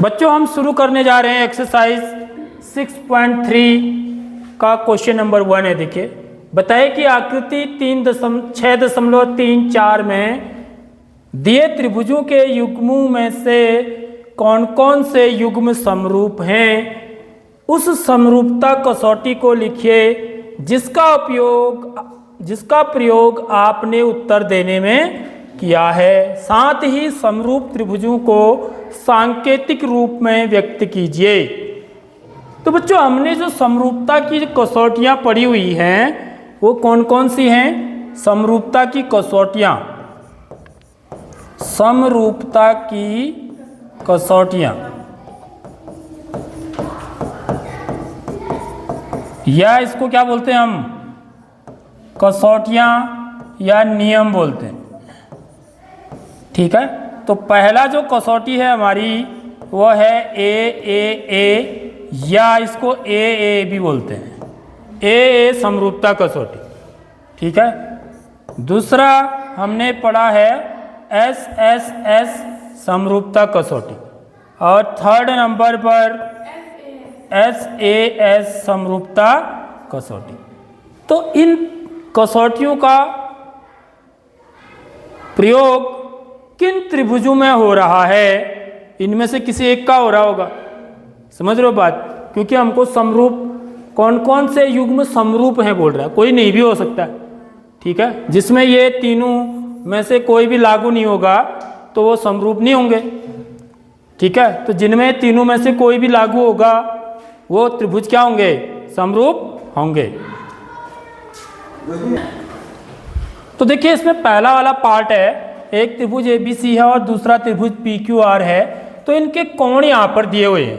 बच्चों हम शुरू करने जा रहे हैं एक्सरसाइज 6.3 का क्वेश्चन नंबर 1 है। देखिए बताइए कि आकृति 6.34 में दिए त्रिभुजों के युग्मों में से कौन कौन से युग्म समरूप हैं। उस समरूपता कसौटी को लिखिए जिसका प्रयोग आपने उत्तर देने में किया है। साथ ही समरूप त्रिभुजों को सांकेतिक रूप में व्यक्त कीजिए। तो बच्चों हमने जो समरूपता की कसौटियां पढ़ी हुई हैं वो कौन कौन सी हैं। समरूपता की कसौटियां, समरूपता की कसौटियां या इसको क्या बोलते हैं हम, कसौटियां या नियम बोलते हैं। ठीक है, तो पहला जो कसौटी है हमारी वो है ए या इसको ए भी बोलते हैं। ए समरूपता कसौटी। ठीक है, दूसरा हमने पढ़ा है एस समरूपता कसौटी और थर्ड नंबर पर एस समरूपता कसौटी। तो इन कसौटियों का प्रयोग किन त्रिभुजों में हो रहा है, इनमें से किसी एक का हो रहा होगा। समझ रहे हो बात, क्योंकि हमको समरूप कौन कौन से युग्म समरूप हैं बोल रहा है, कोई नहीं भी हो सकता है। ठीक है, जिसमें ये तीनों में से कोई भी लागू नहीं होगा तो वो समरूप नहीं होंगे। ठीक है, तो जिनमें तीनों में से कोई भी लागू होगा वो त्रिभुज क्या होंगे, समरूप होंगे। तो देखिए इसमें पहला वाला पार्ट है, एक त्रिभुज ABC है और दूसरा त्रिभुज PQR है। तो इनके कोण यहाँ पर दिए हुए हैं।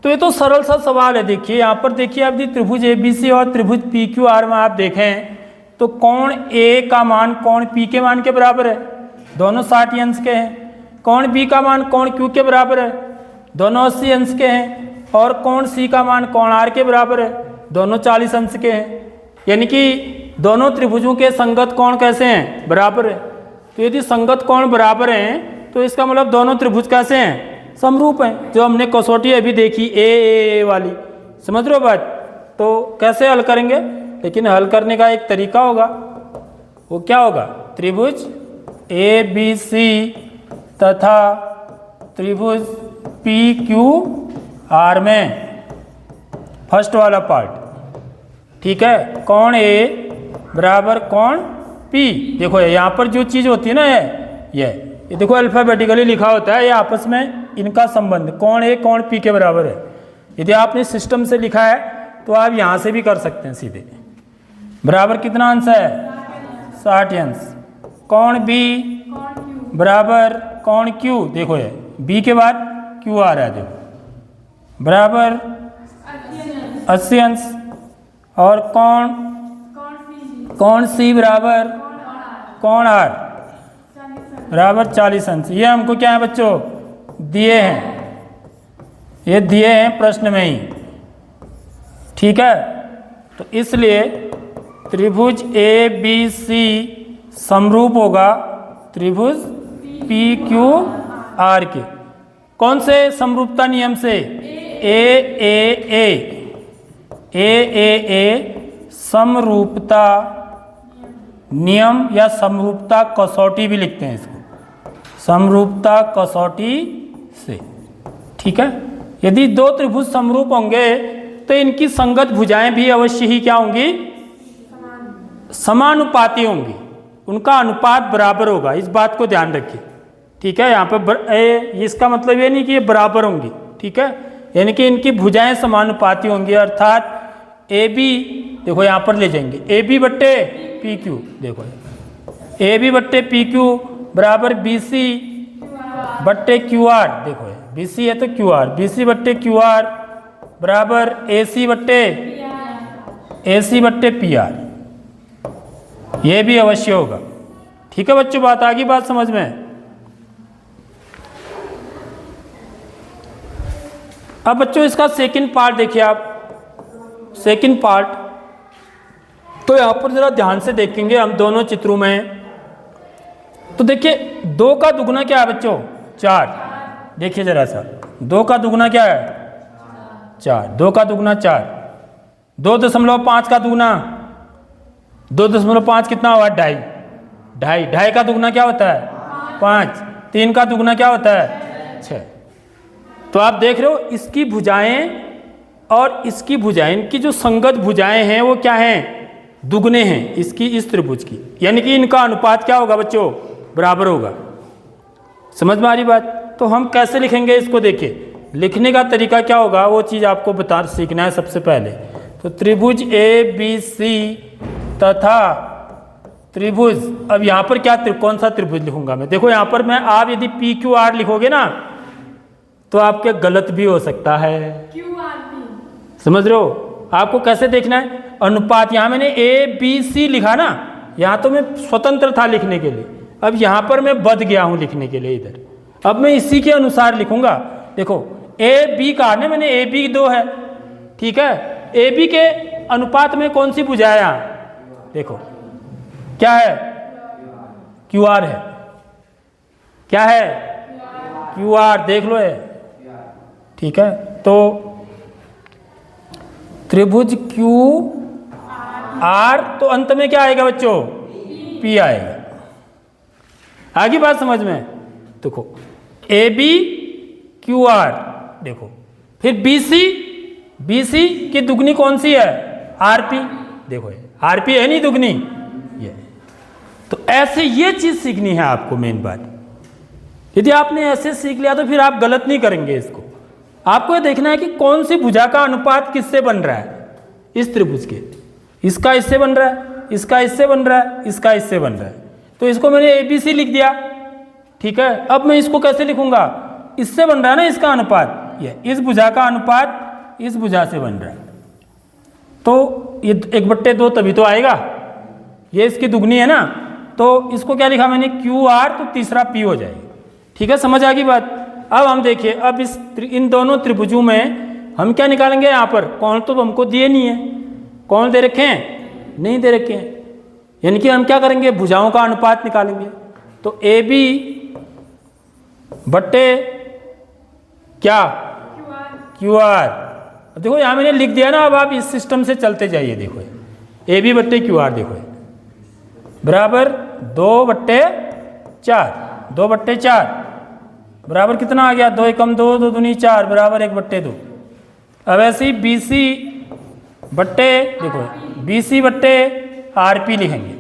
तो ये तो सरल सा सवाल है। देखिए यहाँ पर देखिए आप त्रिभुज ABC और त्रिभुज PQR में आप देखें तो कोण A का मान कोण P के मान के बराबर है, दोनों 60 अंश के हैं। कोण B का मान कोण Q के बराबर है, दोनों 80 अंश के हैं। और कोण C का मान कोण R के बराबर है, दोनों 40 अंश के हैं। यानी कि दोनों त्रिभुजों के संगत कोण कैसे हैं, बराबर है। तो यदि संगत कोण बराबर हैं तो इसका मतलब दोनों त्रिभुज कैसे हैं, समरूप हैं। जो हमने कसौटी अभी देखी ए वाली, समझ रहे हो बात। तो कैसे हल करेंगे, लेकिन हल करने का एक तरीका होगा, वो क्या होगा, त्रिभुज ABC तथा त्रिभुज PQR में फर्स्ट वाला पार्ट। ठीक है, कोण A बराबर कोण P। देखो यहाँ पर जो चीज़ होती है ना ये देखो अल्फाबेटिकली लिखा होता है, ये आपस में इनका संबंध कोण A कोण P के बराबर है। यदि आपने सिस्टम से लिखा है तो आप यहाँ से भी कर सकते हैं सीधे। बराबर कितना अंश है, 60 अंश। कोण B बराबर कोण Q, देखो ये B के बाद Q आ रहा है, देखो बराबर 80 अंश। और कोण C बराबर कोण R बराबर 40 अंश। ये हमको क्या है बच्चों, दिए हैं, ये दिए हैं प्रश्न में ही। ठीक है, तो इसलिए त्रिभुज ABC समरूप होगा त्रिभुज PQR के। कौन से समरूपता नियम से, AAA समरूपता नियम या समरूपता कसौटी भी लिखते हैं इसको, समरूपता कसौटी से। ठीक है, यदि दो त्रिभुज समरूप होंगे तो इनकी संगत भुजाएं भी अवश्य ही क्या होंगी, समानुपाती होंगी, उनका अनुपात बराबर होगा। इस बात को ध्यान रखिए। ठीक है, यहाँ पर इसका मतलब ये नहीं कि ये बराबर होंगी। ठीक है, यानी कि इनकी भुजाएं समानुपाती होंगी, अर्थात AB देखो यहाँ पर ले जाएंगे AB बट्टे PQ। देखो AB बट्टे PQ बराबर BC बट्टे QR। देखो BC है तो QR, BC बट्टे QR बराबर AC बट्टे PR। ये भी अवश्य होगा। ठीक है बच्चों, बात आ गई, बात समझ में। अब बच्चों इसका सेकंड पार्ट देखिए आप, सेकंड पार्ट। तो यहाँ पर जरा ध्यान से देखेंगे हम दोनों चित्रों में। तो देखिए 2 का दुगना क्या है बच्चों, 4। देखिए जरा सा, 2 का दुगना क्या है 4, 2 का दुगना 4, 2.5 का दुगना 2.5 कितना हुआ 2.5, 2.5 का दुगना क्या होता है 5, 3 का दुगना क्या होता है 6। तो आप देख रहे हो इसकी भुजाएं और इसकी भुजाएं, इनकी जो संगत भुजाएं हैं वो क्या हैं दुगने हैं इसकी इस त्रिभुज की, यानी कि इनका अनुपात क्या होगा बच्चों बराबर होगा। समझ में आ रही बात। तो हम कैसे लिखेंगे इसको, देखिए लिखने का तरीका क्या होगा वो चीज़ आपको बता सीखना है सबसे पहले। तो त्रिभुज ABC तथा त्रिभुज, अब यहाँ पर क्या कौन सा त्रिभुज लिखूंगा मैं, देखो यहाँ पर मैं, आप यदि PQR लिखोगे ना तो आपके गलत भी हो सकता है। समझ रहे हो, आपको कैसे देखना है अनुपात। यहाँ मैंने ABC लिखा ना, यहाँ तो मैं स्वतंत्र था लिखने के लिए, अब यहाँ पर मैं बद गया हूँ लिखने के लिए इधर, अब मैं इसी के अनुसार लिखूंगा। देखो AB का ने मैंने AB 2 है, ठीक है, AB के अनुपात में कौन सी भुजा है यहाँ, देखो क्या है QR है, क्या है QR, देख लो है, ठीक है। तो त्रिभुज QR, तो अंत में क्या आएगा बच्चों P आएगा। आगे बात समझ में, देखो AB QR, देखो फिर BC की दुगनी कौन सी है RP, देखो RP है नहीं दुगनी ये। तो ऐसे ये चीज सीखनी है आपको मेन बात। यदि आपने ऐसे सीख लिया तो फिर आप गलत नहीं करेंगे इसको। आपको ये देखना है कि कौन सी भुजा का अनुपात किससे बन रहा है, इस त्रिभुज के, इसका इससे बन रहा है, इसका इससे बन रहा है, इसका इससे बन रहा है। तो इसको मैंने ABC लिख दिया, ठीक है। अब मैं इसको कैसे लिखूंगा, इससे बन रहा है ना इसका अनुपात, ये इस भुजा का अनुपात इस भुजा से बन रहा है, तो ये 1/2 तभी तो आएगा, ये इसकी दुगनी है ना, तो इसको क्या लिखा मैंने QR, तो तीसरा P हो जाएगा, ठीक है। समझ आ गई बात। अब हम देखिए, अब इन दोनों त्रिभुजों में हम क्या निकालेंगे, यहाँ पर कोण तो हमको दिए नहीं है, कोण दे रखे हैं नहीं दे रखे हैं, यानी कि हम क्या करेंगे भुजाओं का अनुपात निकालेंगे। तो AB बट्टे क्या QR, देखो यहाँ मैंने लिख दिया ना, अब आप इस सिस्टम से चलते जाइए। देखो AB बट्टे QR, देखो बराबर 2/4, 2/4 बराबर कितना आ गया, 2 एकम 2, 2 दूनी 4 बराबर 1/2। अब ऐसे ही BC बट्टे, देखो BC बट्टे RP लिखेंगे,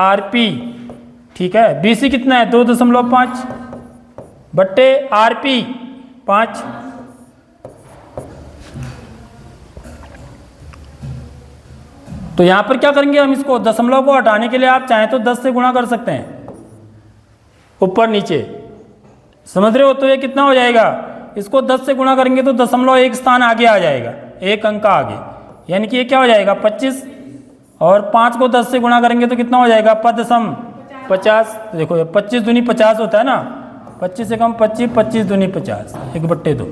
RP, ठीक है। BC कितना है 2.5 बट्टे RP 5, तो यहां पर क्या करेंगे हम, इसको दशमलव को हटाने के लिए आप चाहें तो 10 से गुणा कर सकते हैं ऊपर नीचे, समझ रहे हो। तो ये कितना हो जाएगा, इसको 10 से गुणा करेंगे तो 0.1 स्थान आगे आ जाएगा, 1 अंक आगे, यानी कि ये क्या हो जाएगा 25, और 5 को 10 से गुणा करेंगे तो कितना हो जाएगा 50। देखो 25 दूनी 50 होता है ना, 25 से कम 25, 25 दूनी 50, 1/2।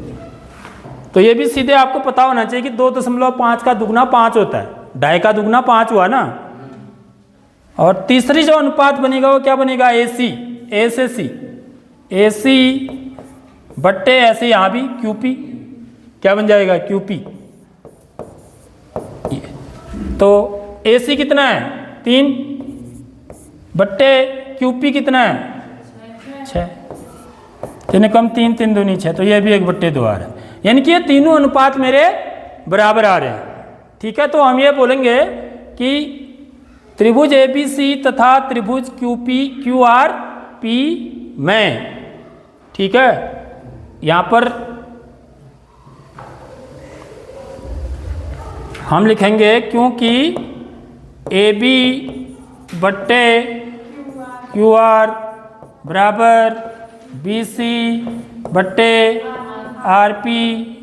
तो ये भी सीधे आपको पता होना चाहिए कि 2.5 का दुगना 5 होता है, 2.5 का दुगना 5 हुआ ना। और तीसरी जो अनुपात बनेगा वो क्या बनेगा, A से C, AC बट्टे ऐसे यहाँ भी QP, क्या बन जाएगा QP। तो AC कितना है 3 बट्टे QP कितना है 6, 3 कम 3, 3 दूनी 6, तो ये भी 1/2 आ रहा है, यानी कि ये तीनों अनुपात मेरे बराबर आ रहे हैं, ठीक है। तो हम ये बोलेंगे कि त्रिभुज ABC तथा त्रिभुज QRP में, ठीक है, यहां पर हम लिखेंगे क्योंकि AB बट्टे QR बराबर BC बट्टे RP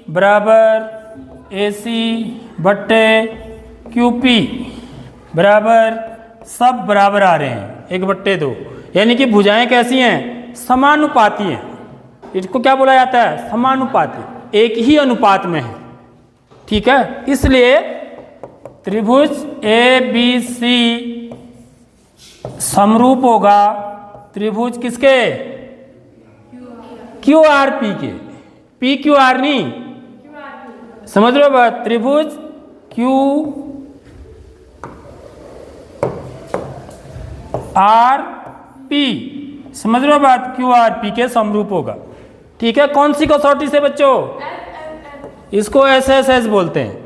बराबर AC बट्टे QP बराबर, सब बराबर आ रहे हैं 1/2, यानी कि भुजाएं कैसी हैं समानुपाती हैं। इसको क्या बोला जाता है समानुपाती, एक ही अनुपात में है, ठीक है। इसलिए त्रिभुज ABC समरूप होगा त्रिभुज किसके क्यू आर पी के, पी क्यू आर नहीं, समझ रहे हो बात, त्रिभुज क्यू आर पी, समझ रहे हो बात, क्यू आर पी के समरूप होगा। ठीक है, कौन सी कसौटी से बच्चों, इसको एस एस एस बोलते हैं,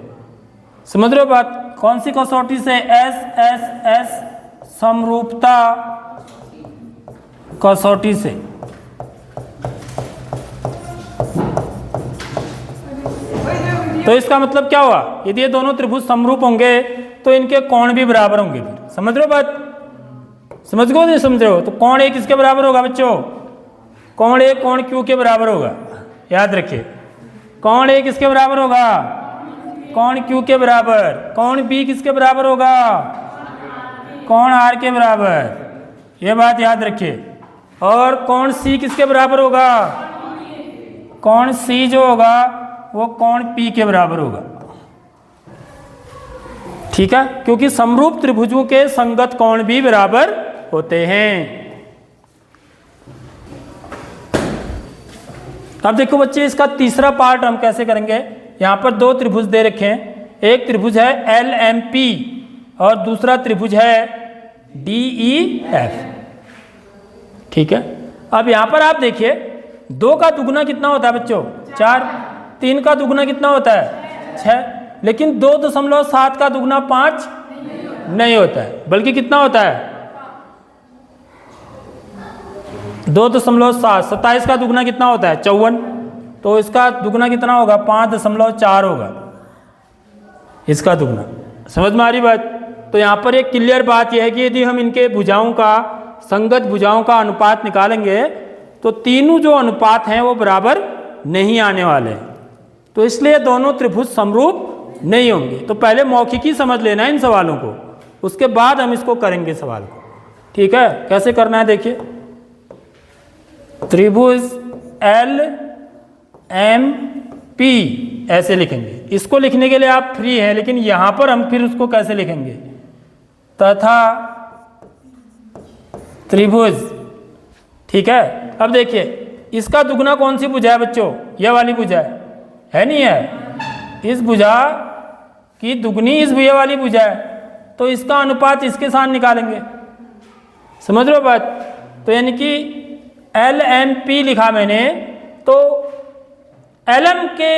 समझ रहे हो बात, कौन सी कसौटी से, एस एस एस समरूपता कसौटी से। तो इसका मतलब क्या हुआ, यदि ये दोनों त्रिभुज समरूप होंगे तो इनके कोण भी बराबर होंगे। फिर समझ रहे हो बात, समझ गए नहीं समझ रहे हो, तो कोण ए किसके बराबर होगा बच्चों, कोण ए कोण क्यू के बराबर होगा, याद रखिए, कोण ए किसके बराबर होगा, कोण क्यू के बराबर, कोण बी किसके बराबर होगा, कोण आर के बराबर, ये बात याद रखिए। और कोण सी किसके बराबर होगा, कोण सी जो होगा वो कोण पी के बराबर होगा। ठीक है, क्योंकि समरूप त्रिभुजों के संगत कोण भी बराबर होते हैं। अब देखो बच्चे, इसका तीसरा पार्ट हम कैसे करेंगे। यहां पर दो त्रिभुज दे रखे हैं, एक त्रिभुज है एल एम पी और दूसरा त्रिभुज है डी ई एफ। ठीक है, अब यहां पर आप देखिए, 2 का दुगुना कितना होता है बच्चों, 4, 3 का दुगुना कितना होता है, 6, लेकिन 2.7 का दुगुना 5 नहीं होता है, बल्कि कितना होता है 2.7। 27 का दुगुना कितना होता है 54, तो इसका दुगुना कितना होगा 5.4 होगा इसका दुगुना। समझ में आ रही बात। तो यहाँ पर एक क्लियर बात यह है कि यदि हम इनके भुजाओं का, संगत भुजाओं का अनुपात निकालेंगे तो तीनों जो अनुपात हैं वो बराबर नहीं आने वाले हैं, तो इसलिए दोनों त्रिभुज समरूप नहीं होंगे। तो पहले मौखिकी समझ लेना है इन सवालों को, उसके बाद हम इसको करेंगे सवाल को। ठीक है, कैसे करना है देखिए, त्रिभुज एल एम पी ऐसे लिखेंगे। इसको लिखने के लिए आप फ्री हैं, लेकिन यहां पर हम फिर उसको कैसे लिखेंगे, तथा त्रिभुज। ठीक है, अब देखिए इसका दुगुना कौन सी भुजा है बच्चों, यह वाली भुजा है नहीं है, इस भुजा की दुगुनी इस भुजा वाली भुजा है, तो इसका अनुपात इसके साथ निकालेंगे। समझ रहे हो बात। तो यानी कि एल एम पी लिखा मैंने, तो एल एम के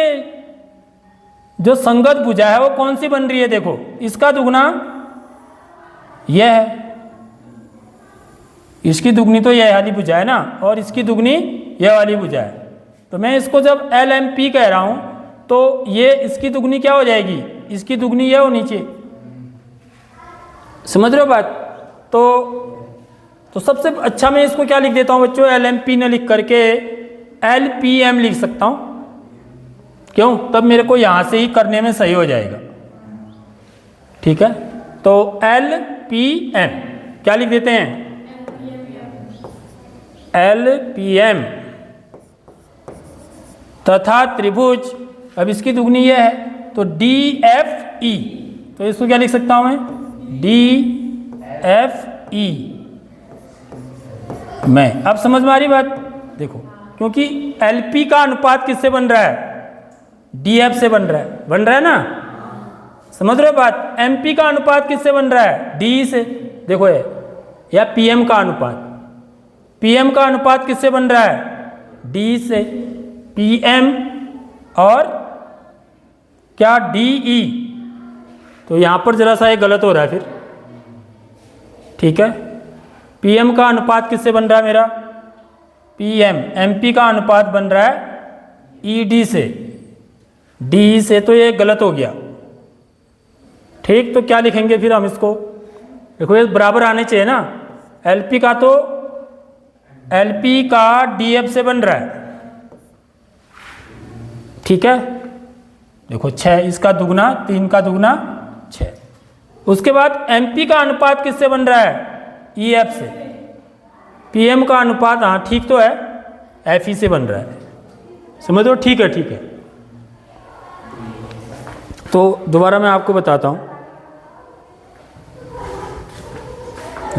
जो संगत भुजा है वो कौन सी बन रही है, देखो इसका दुगुना यह है, इसकी दुगनी तो यह वाली भुजा है ना, और इसकी दुगनी यह वाली भुजा है। तो मैं इसको जब एल एम पी कह रहा हूं तो ये इसकी दुगनी क्या हो जाएगी, इसकी दुगनी यह होनी चाहिए। समझ रहे हो बात। तो सबसे अच्छा मैं इसको क्या लिख देता हूं बच्चों, एल एम पी न लिख करके एल पी एम लिख सकता हूं। क्यों, तब मेरे को यहां से ही करने में सही हो जाएगा। ठीक है, तो एल पी एम क्या लिख देते हैं, एल पी एम तथा त्रिभुज, अब इसकी दुगनी यह है तो डी एफ ई, तो इसको क्या लिख सकता हूं मैं, डी एफ ई में। अब समझ में आ रही बात। देखो, क्योंकि एलपी का अनुपात किससे बन रहा है, डीएफ से बन रहा है ना। समझ रहे हो बात। एमपी का अनुपात किससे बन रहा है, डी से। देखो ये, या पीएम का अनुपात, पीएम का अनुपात किससे बन रहा है, डी से। पीएम और क्या, डीई। तो यहां पर जरा सा ये गलत हो रहा है फिर। ठीक है, पीएम का अनुपात किससे बन रहा है मेरा, पीएम। एमपी का अनुपात बन रहा है ईडी से, डी से, तो ये गलत हो गया। ठीक, तो क्या लिखेंगे फिर हम इसको, देखो ये बराबर आने चाहिए ना। एलपी का तो एलपी का डीएफ से बन रहा है। ठीक है, देखो 6, इसका दुगना 3 का दुगना 6। उसके बाद एमपी का अनुपात किससे बन रहा है, ईएफ से। पीएम का अनुपात, हाँ ठीक तो है, एफई से बन रहा है। समझ लो, ठीक है ठीक है। तो दोबारा मैं आपको बताता हूं,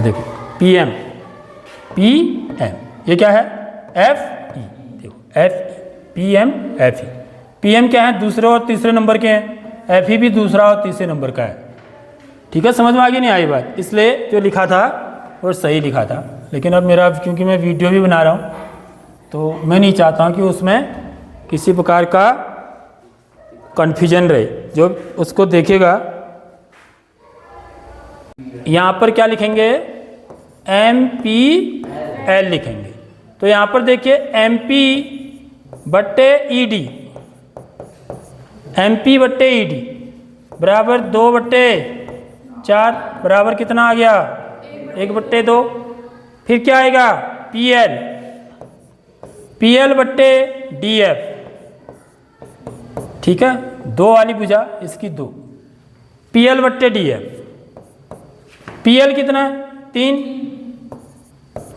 देखो पीएम, पीएम ये क्या है, एफ ई। देखो F P M F E. P M क्या है, दूसरे और तीसरे नंबर के हैं, एफ ई भी दूसरा और तीसरे नंबर का है। ठीक है, समझ में आगे नहीं आई बात, इसलिए जो लिखा था वो सही लिखा था। लेकिन अब मेरा, क्योंकि मैं वीडियो भी बना रहा हूँ तो मैं नहीं चाहता हूँ कि उसमें किसी प्रकार का कन्फ्यूजन रहे। जो उसको देखेगा, यहाँ पर क्या लिखेंगे, एम पी एल लिखेंगे। तो यहाँ पर देखिए एम पी बट्टे ई डी, एम पी बट्टे ई डी बराबर 2/4 बराबर कितना आ गया, 1/2। फिर क्या आएगा, पी एल, पी एल बट्टे डी एफ। ठीक है, 2 वाली भुजा इसकी 2, पी एल बट्टे डी एफ। पी एल कितना है, 3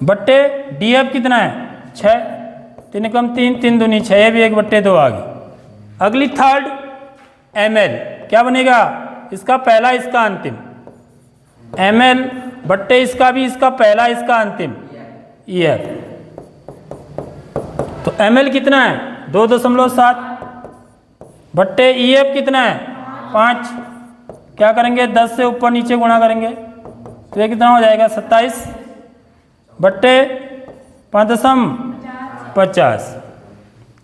बट्टे डी एफ कितना है, 6, 3 कम 3, 3 दूनी 6, ये भी 1/2 आ गई। अगली थर्ड एम एल, क्या बनेगा, इसका पहला इसका अंतिम, एम एल बट्टे इसका भी इसका पहला इसका अंतिम, ई एफ। तो एम एल कितना है, 2.7 बट्टे ई एफ कितना है, 5। क्या करेंगे, 10 से ऊपर नीचे गुणा करेंगे तो ये कितना हो जाएगा, 27 बट्टे 5.50।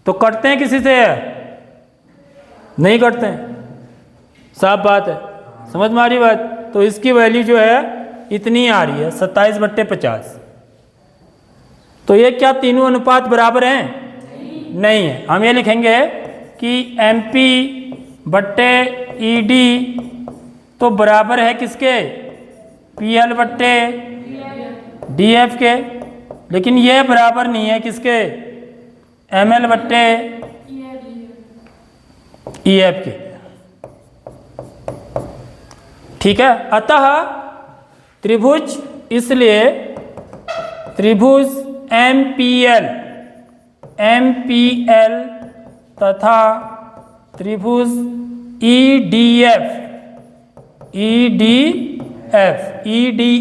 तो कटते हैं किसी से, नहीं कटते हैं, साफ बात है, समझ में आ रही बात। तो इसकी वैल्यू जो है इतनी आ रही है, 27/50। तो ये क्या तीनों अनुपात बराबर हैं, नहीं है। हम ये लिखेंगे कि एम पी बट्टे ई डी तो बराबर है किसके, पी एल बट्टे डी एफ के, लेकिन ये बराबर नहीं है किसके, एम एल बट्टे ई एफ के। ठीक है, अतः त्रिभुज, इसलिए त्रिभुज एम पी एल तथा त्रिभुज ई डी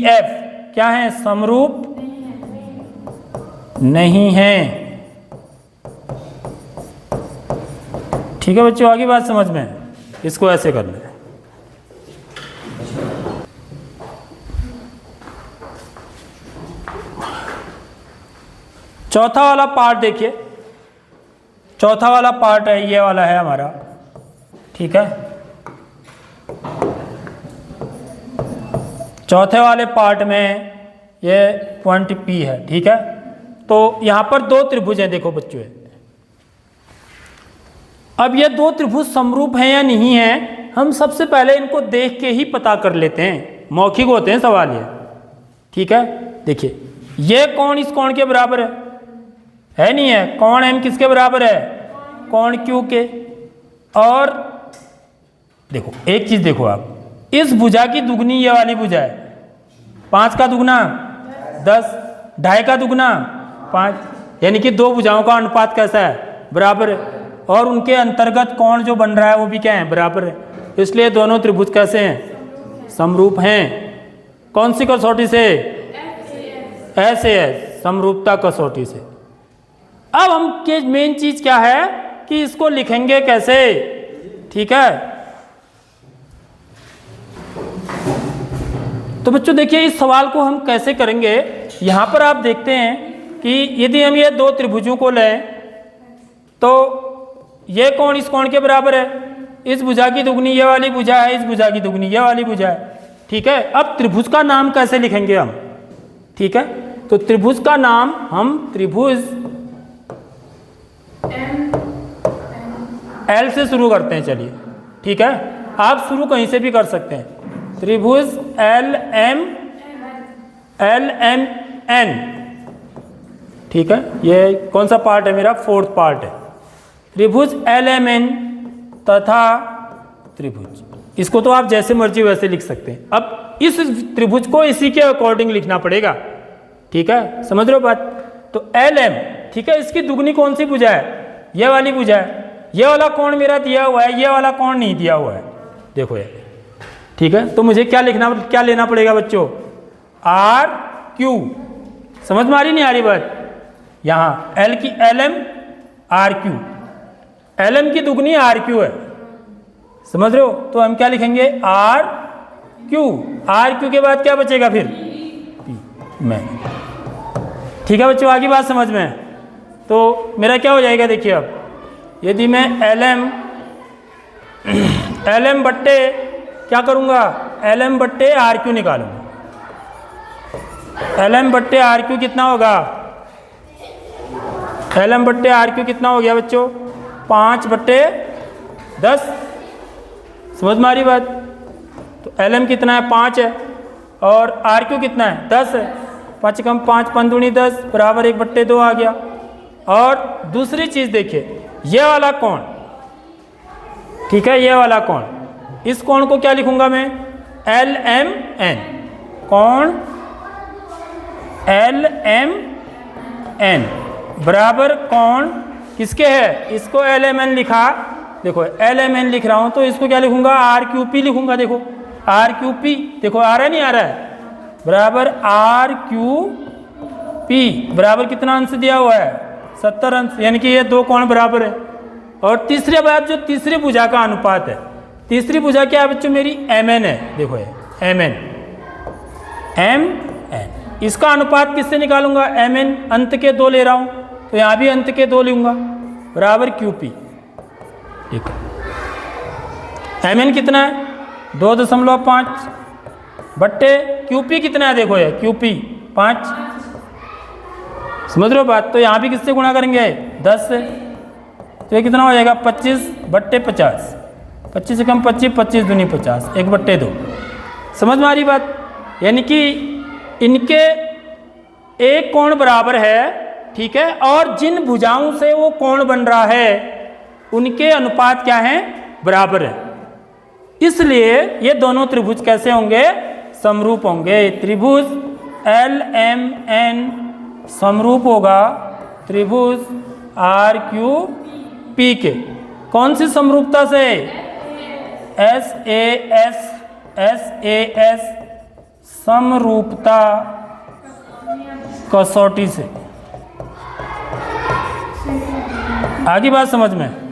एफ क्या है, समरूप नहीं है। ठीक है बच्चों, आगे बात समझ में, इसको ऐसे करना है। चौथा वाला पार्ट देखिए, चौथा वाला पार्ट है, ये वाला है हमारा। ठीक है, चौथे वाले पार्ट में ये पॉइंट पी है। ठीक है, तो यहां पर 2 त्रिभुज हैं, देखो बच्चों। अब ये 2 त्रिभुज समरूप हैं या नहीं हैं, हम सबसे पहले इनको देख के ही पता कर लेते हैं, मौखिक होते हैं सवाल ये। ठीक है, देखिए ये कोण इस कोण के बराबर है नहीं है, कोण एम किसके बराबर है, कोण क्यू के। और देखो एक चीज देखो आप, इस भुजा की दुगनी ये वाली भुजा है, 5 का दुगना 10, 2.5 का दुगना 5, यानी कि 2 भुजाओं का अनुपात कैसा है, बराबर है। और उनके अंतर्गत कोण जो बन रहा है वो भी क्या है, बराबर है। इसलिए दोनों त्रिभुज कैसे हैं, समरूप हैं। कौन सी कसौटी से, ऐसे है, समरूपता कसौटी से। अब हम के मेन चीज क्या है कि इसको लिखेंगे कैसे। ठीक है, तो बच्चों देखिए इस सवाल को हम कैसे करेंगे। यहां पर आप देखते हैं कि यदि हम ये 2 त्रिभुजों को लें तो ये कोण इस कोण के बराबर है, इस भुजा की दुगनी ये वाली भुजा है, इस भुजा की दुगनी ये वाली भुजा है। ठीक है, अब त्रिभुज का नाम कैसे लिखेंगे हम। ठीक है, तो त्रिभुज का नाम हम त्रिभुज एल से शुरू करते हैं, चलिए। ठीक है, आप शुरू कहीं से भी कर सकते हैं। त्रिभुज एल एम एन। ठीक है, ये कौन सा पार्ट है मेरा, 4th पार्ट है। त्रिभुज एल एम एन तथा त्रिभुज, इसको तो आप जैसे मर्जी वैसे लिख सकते हैं। अब इस त्रिभुज को इसी के अकॉर्डिंग लिखना पड़ेगा। ठीक है, समझ रहे हो बात। तो एल एम, ठीक है, इसकी दुगनी कौन सी भुजा है, ये वाली भुजा है। ये वाला कोण मेरा दिया हुआ है, ये वाला कोण नहीं दिया हुआ है, देखो ये। ठीक है, तो मुझे क्या लिखना, क्या लेना पड़ेगा बच्चों, आर क्यू। समझ में आ रही नहीं आ रही बात। यहाँ एल की L M R Q, L M की दुगनी आर क्यू है, समझ रहे हो। तो हम क्या लिखेंगे आर क्यू, आर क्यू के बाद क्या बचेगा फिर पी में। ठीक है बच्चों, आगे बात समझ में। तो मेरा क्या हो जाएगा देखिए, अब यदि मैं एल एम बट्टे क्या करूँगा, एल एम बट्टे आर क्यू निकालूंगा। एल एम बट्टे आर क्यू कितना होगा, एल एम बट्टे आर क्यू कितना हो गया बच्चों 5/10, समझ में आ रही बात। तो एल एम कितना है 5 है और आर क्यू कितना है 10 है, 5 कम 5 5 दूनी 10 बराबर 1/2 आ गया। और दूसरी चीज़ देखिए, ये वाला कोण, ठीक है, ये वाला कोण, इस कोण को क्या लिखूंगा मैं एल एम एन, कोण एल एम एन बराबर कोण किसके है, इसको एल एम एन लिखा, देखो एल एम एन लिख रहा हूं तो इसको क्या लिखूंगा आर क्यू पी लिखूंगा। देखो आर क्यू पी, देखो आ रहा है नहीं आ रहा है, बराबर आर क्यू पी बराबर कितना अंश दिया हुआ है 70 अंश, यानी कि ये दो कोण बराबर है। और तीसरी बात, जो तीसरी भुजा का अनुपात है, तीसरी भुजा क्या है बच्चों मेरी एम एन है, देखो ये एम एन, एम एन, इसका अनुपात किससे निकालूंगा, एम एन अंत के 2 ले रहा हूं तो यहां भी अंत के 2 लूंगा बराबर क्यू पी। ठीक है, एम एन कितना है 2.5 बट्टे क्यू पी कितना है, देखो ये क्यू पी 5, समझ रहे हो बात। तो यहाँ भी किससे गुणा करेंगे 10 से, तो ये कितना हो जाएगा 25/50, 25 से कम 25, 25 दूनी 50, 1/2, समझ में आ रही बात। यानी कि इनके एक कोण बराबर है, ठीक है, और जिन भुजाओं से वो कोण बन रहा है उनके अनुपात क्या है बराबर है, इसलिए ये दोनों त्रिभुज कैसे होंगे समरूप होंगे। त्रिभुज एल एम एन समरूप होगा त्रिभुज आर क्यू पी के, कौन सी समरूपता से, एस ए एस समरूपता कसौटी से। आगे बात समझ में।